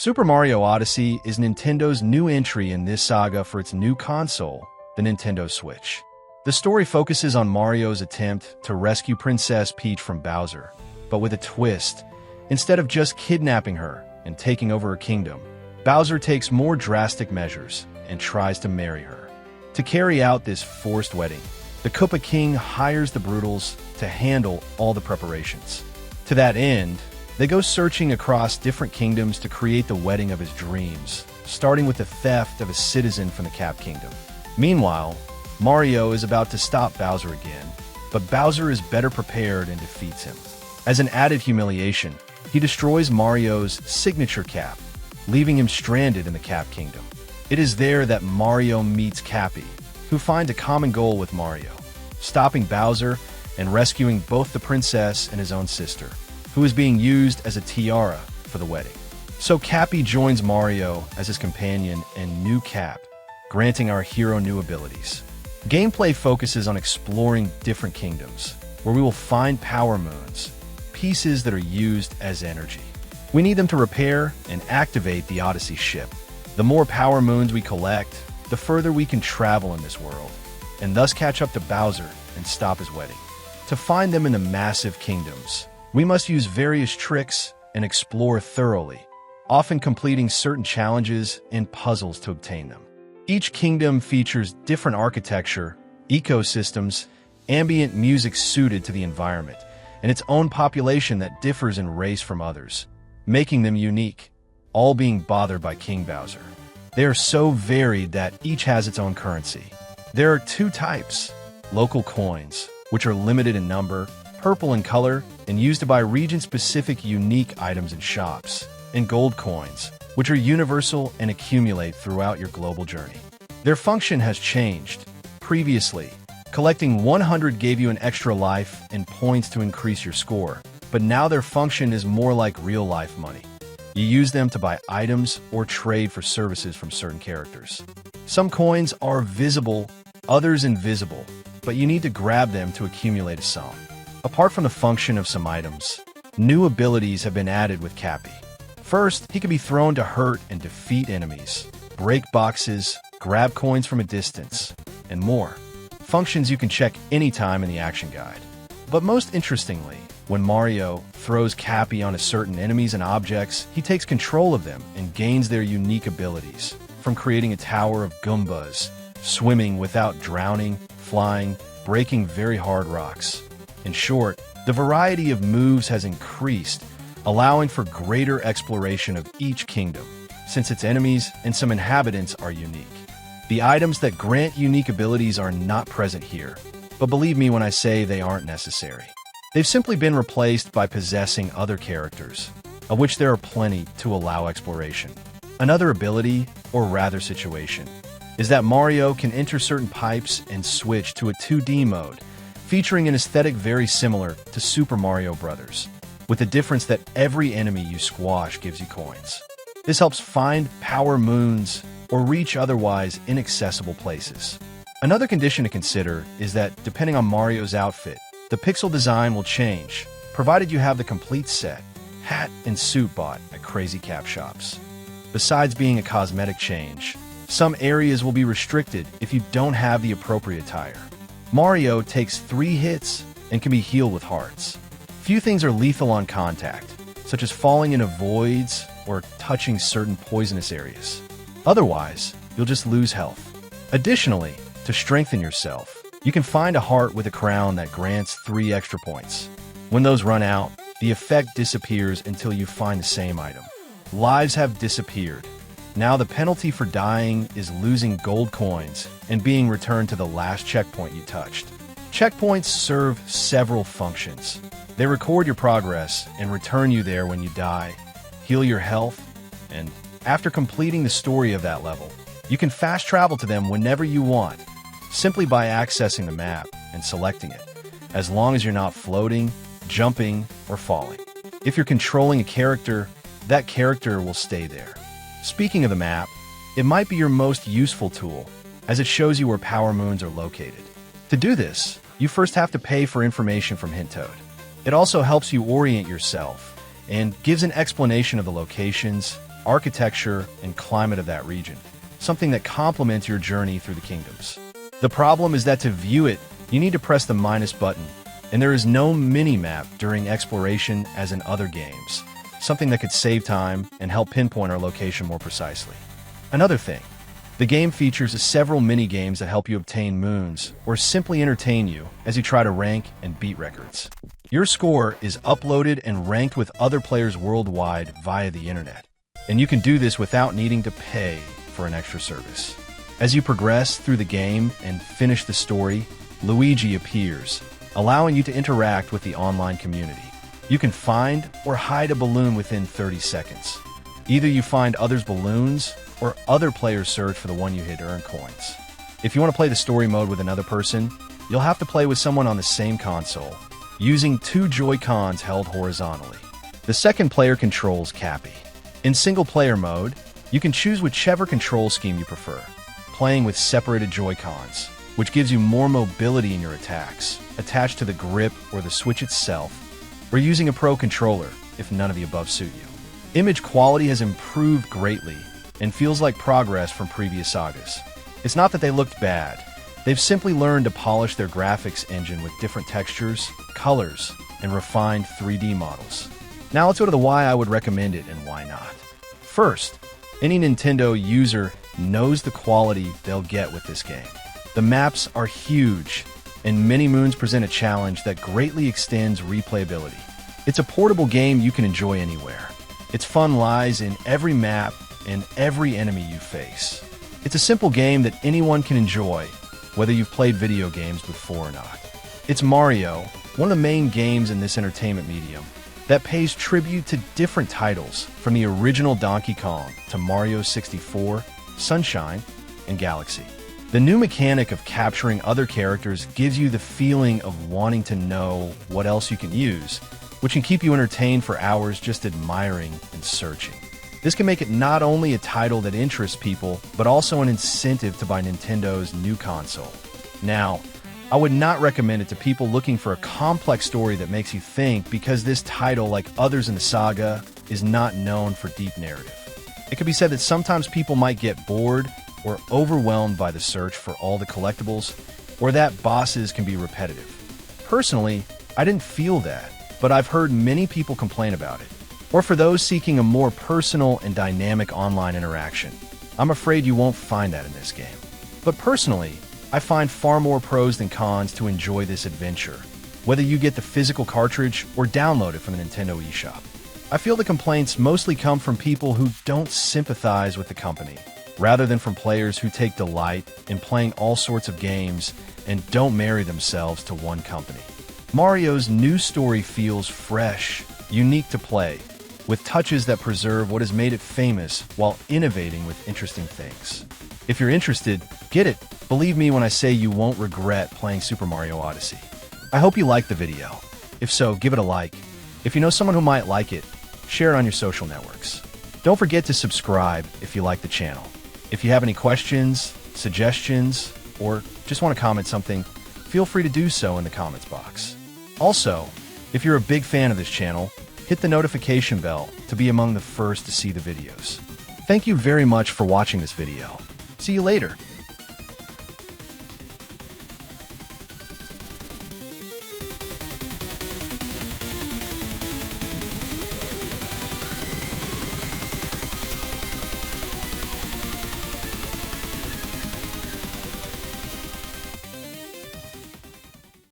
Super Mario Odyssey is Nintendo's new entry in this saga for its new console, the Nintendo Switch. The story focuses on Mario's attempt to rescue Princess Peach from Bowser, but with a twist. Instead of just kidnapping her and taking over her kingdom, Bowser takes more drastic measures and tries to marry her. To carry out this forced wedding, the Koopa King hires the Brutals to handle all the preparations. To that end, they go searching across different kingdoms to create the wedding of his dreams, starting with the theft of a citizen from the Cap Kingdom. Meanwhile, Mario is about to stop Bowser again, but Bowser is better prepared and defeats him. As an added humiliation, he destroys Mario's signature cap, leaving him stranded in the Cap Kingdom. It is there that Mario meets Cappy, who finds a common goal with Mario, stopping Bowser and rescuing both the princess and his own sister, who is being used as a tiara for the wedding. So Cappy joins Mario as his companion and new Cap, granting our hero new abilities. Gameplay focuses on exploring different kingdoms, where we will find power moons, pieces that are used as energy. We need them to repair and activate the Odyssey ship. The more power moons we collect, the further we can travel in this world, and thus catch up to Bowser and stop his wedding. To find them in the massive kingdoms, we must use various tricks and explore thoroughly, often completing certain challenges and puzzles to obtain them. Each kingdom features different architecture, ecosystems, ambient music suited to the environment, and its own population that differs in race from others, making them unique, all being bothered by King Bowser. They are so varied that each has its own currency. There are two types: local coins, which are limited in number, purple in color, and used to buy region-specific unique items in shops, and gold coins, which are universal and accumulate throughout your global journey. Their function has changed. Previously, collecting 100 gave you an extra life and points to increase your score, but now their function is more like real-life money. You use them to buy items or trade for services from certain characters. Some coins are visible, others invisible, but you need to grab them to accumulate a sum. Apart from the function of some items, new abilities have been added with Cappy. First, he can be thrown to hurt and defeat enemies, break boxes, grab coins from a distance, and more. Functions you can check anytime in the action guide. But most interestingly, when Mario throws Cappy onto certain enemies and objects, he takes control of them and gains their unique abilities, from creating a tower of Goombas, swimming without drowning, flying, breaking very hard rocks. In short, the variety of moves has increased, allowing for greater exploration of each kingdom, since its enemies and some inhabitants are unique. The items that grant unique abilities are not present here, but believe me when I say they aren't necessary. They've simply been replaced by possessing other characters, of which there are plenty to allow exploration. Another ability, or rather situation, is that Mario can enter certain pipes and switch to a 2D mode, featuring an aesthetic very similar to Super Mario Bros., with the difference that every enemy you squash gives you coins. This helps find power moons or reach otherwise inaccessible places. Another condition to consider is that, depending on Mario's outfit, the pixel design will change, provided you have the complete set, hat and suit bought at Crazy Cap shops. Besides being a cosmetic change, some areas will be restricted if you don't have the appropriate attire. Mario takes 3 hits and can be healed with hearts. Few things are lethal on contact, such as falling into voids or touching certain poisonous areas. Otherwise, you'll just lose health. Additionally, to strengthen yourself, you can find a heart with a crown that grants 3 extra points. When those run out, the effect disappears until you find the same item. Lives have disappeared. Now the penalty for dying is losing gold coins and being returned to the last checkpoint you touched. Checkpoints serve several functions. They record your progress and return you there when you die, heal your health, and after completing the story of that level, you can fast travel to them whenever you want, simply by accessing the map and selecting it, as long as you're not floating, jumping, or falling. If you're controlling a character, that character will stay there. Speaking of the map, it might be your most useful tool, as it shows you where power moons are located. To do this, you first have to pay for information from Hint Toad. It also helps you orient yourself and gives an explanation of the locations, architecture and climate of that region, something that complements your journey through the kingdoms. The problem is that to view it, you need to press the minus button, and there is no mini-map during exploration as in other games, something that could save time and help pinpoint our location more precisely. Another thing, the game features several mini-games that help you obtain moons or simply entertain you as you try to rank and beat records. Your score is uploaded and ranked with other players worldwide via the internet, and you can do this without needing to pay for an extra service. As you progress through the game and finish the story, Luigi appears, allowing you to interact with the online community. You can find or hide a balloon within 30 seconds. Either you find others' balloons, or other players search for the one you hit to earn coins. If you want to play the story mode with another person, you'll have to play with someone on the same console, using 2 Joy-Cons held horizontally. The second player controls Cappy. In single-player mode, you can choose whichever control scheme you prefer, playing with separated Joy-Cons, which gives you more mobility in your attacks, attached to the grip or the Switch itself, or using a Pro controller if none of the above suit you. Image quality has improved greatly and feels like progress from previous sagas. It's not that they looked bad, they've simply learned to polish their graphics engine with different textures, colors, and refined 3D models. Now let's go to the why I would recommend it and why not. First, any Nintendo user knows the quality they'll get with this game. The maps are huge, and many moons present a challenge that greatly extends replayability. It's a portable game you can enjoy anywhere. Its fun lies in every map and every enemy you face. It's a simple game that anyone can enjoy, whether you've played video games before or not. It's Mario, one of the main games in this entertainment medium, that pays tribute to different titles, from the original Donkey Kong to Mario 64, Sunshine, and Galaxy. The new mechanic of capturing other characters gives you the feeling of wanting to know what else you can use, which can keep you entertained for hours just admiring and searching. This can make it not only a title that interests people, but also an incentive to buy Nintendo's new console. Now, I would not recommend it to people looking for a complex story that makes you think, because this title, like others in the saga, is not known for deep narrative. It could be said that sometimes people might get bored or overwhelmed by the search for all the collectibles, or that bosses can be repetitive. Personally, I didn't feel that, but I've heard many people complain about it. Or for those seeking a more personal and dynamic online interaction, I'm afraid you won't find that in this game. But personally, I find far more pros than cons to enjoy this adventure, whether you get the physical cartridge or download it from the Nintendo eShop. I feel the complaints mostly come from people who don't sympathize with the company, rather than from players who take delight in playing all sorts of games and don't marry themselves to one company. Mario's new story feels fresh, unique to play, with touches that preserve what has made it famous while innovating with interesting things. If you're interested, get it. Believe me when I say you won't regret playing Super Mario Odyssey. I hope you liked the video. If so, give it a like. If you know someone who might like it, share it on your social networks. Don't forget to subscribe if you like the channel. If you have any questions, suggestions, or just want to comment something, feel free to do so in the comments box. Also, if you're a big fan of this channel, hit the notification bell to be among the first to see the videos. Thank you very much for watching this video. See you later.